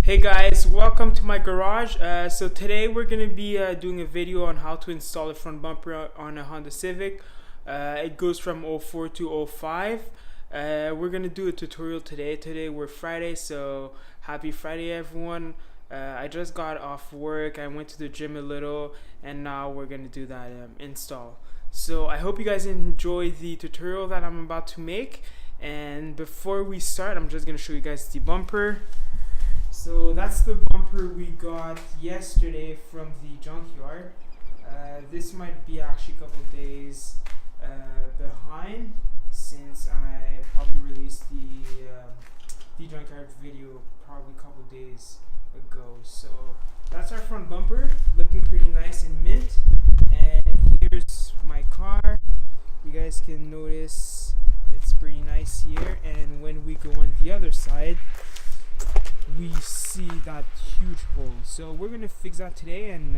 Hey guys, welcome to my garage. So today we're going to be doing a video on how to install a front bumper on a Honda Civic. It goes from 04 to 05. We're going to do a tutorial today. Today we're Friday, so happy Friday everyone. I just got off work, I went to the gym a little, and now we're going to do that install. So I hope you guys enjoy the tutorial that I'm about to make. And before we start, I'm just going to show you guys the bumper. So that's the bumper we got yesterday from the junkyard. This might be actually a couple days behind, since I probably released the junkyard video probably a couple days ago. So that's our front bumper, looking pretty nice and mint. And here's my car. You guys can notice it's pretty nice here. And when we go on the other side, we see that huge hole. So we're gonna fix that today, and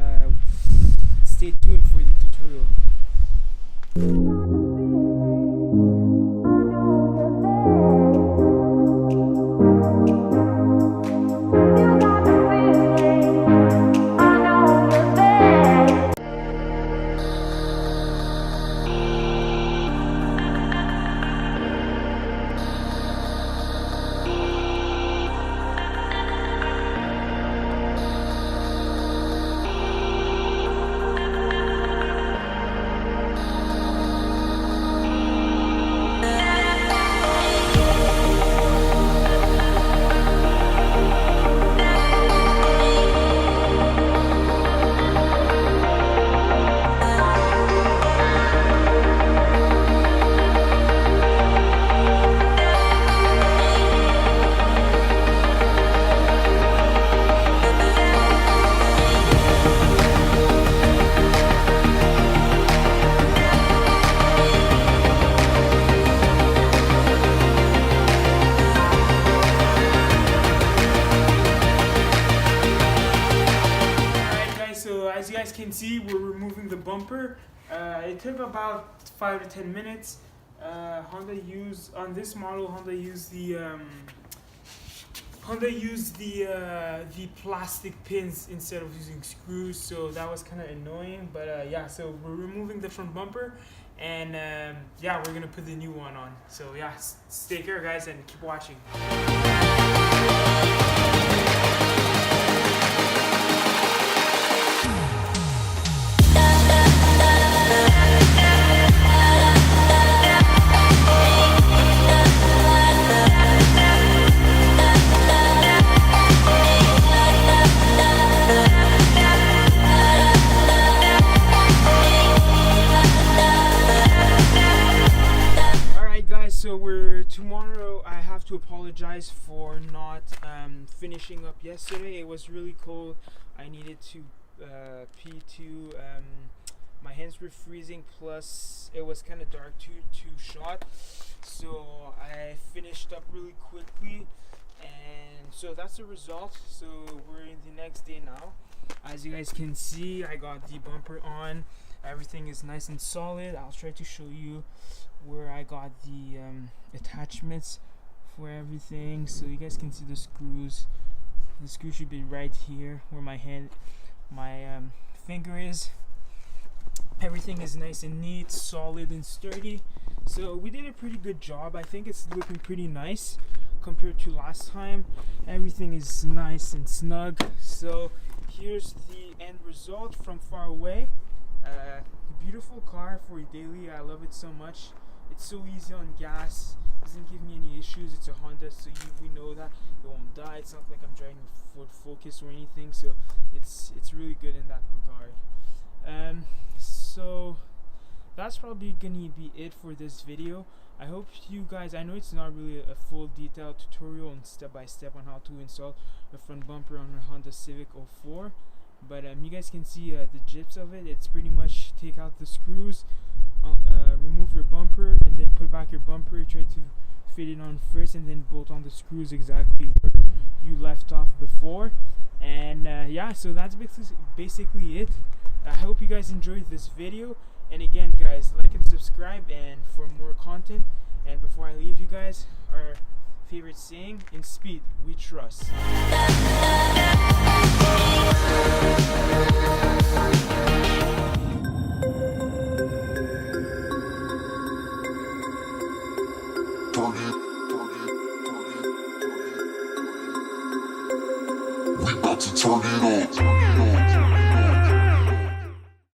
stay tuned for the tutorial. As you guys can see, we're removing the bumper. It took about 5 to 10 minutes. Honda used on this model. Honda used the plastic pins instead of using screws, so that was kind of annoying. But yeah, so we're removing the front bumper, and yeah, we're gonna put the new one on. So yeah, stay here, guys, and keep watching. So tomorrow I have to apologize for not finishing up yesterday. It was really cold. I needed to pee too. My hands were freezing, plus it was kind of dark too shot. So I finished up really quickly, and so that's the result. So we're in the next day now. As you guys can see, I got the bumper on. Everything is nice and solid. I'll try to show you where I got the attachments for everything, so you guys can see the screws. The screw should be right here where my finger is. Everything is nice and neat, solid and sturdy. So we did a pretty good job. I think it's looking pretty nice compared to last time. Everything is nice and snug. So here's the end result from far away. Beautiful car for daily. I love it so much. It's so easy on gas, doesn't give me any issues. It's a Honda, so we know that it won't die. It's not like I'm driving a Ford Focus or anything, so it's really good in that regard. So that's probably gonna be it for this video. I hope you guys, I know it's not really a full detailed tutorial and step by step on how to install the front bumper on a Honda Civic 04, but you guys can see the gist of it. It's pretty much take out the screws, remove your bumper, and then put back your bumper. Try to fit it on first, and then bolt on the screws exactly where you left off before. And yeah, so that's basically it. I hope you guys enjoyed this video, and again guys, like and subscribe and for more content. And before I leave you guys, our favorite saying: in speed we trust. We about to turn it up.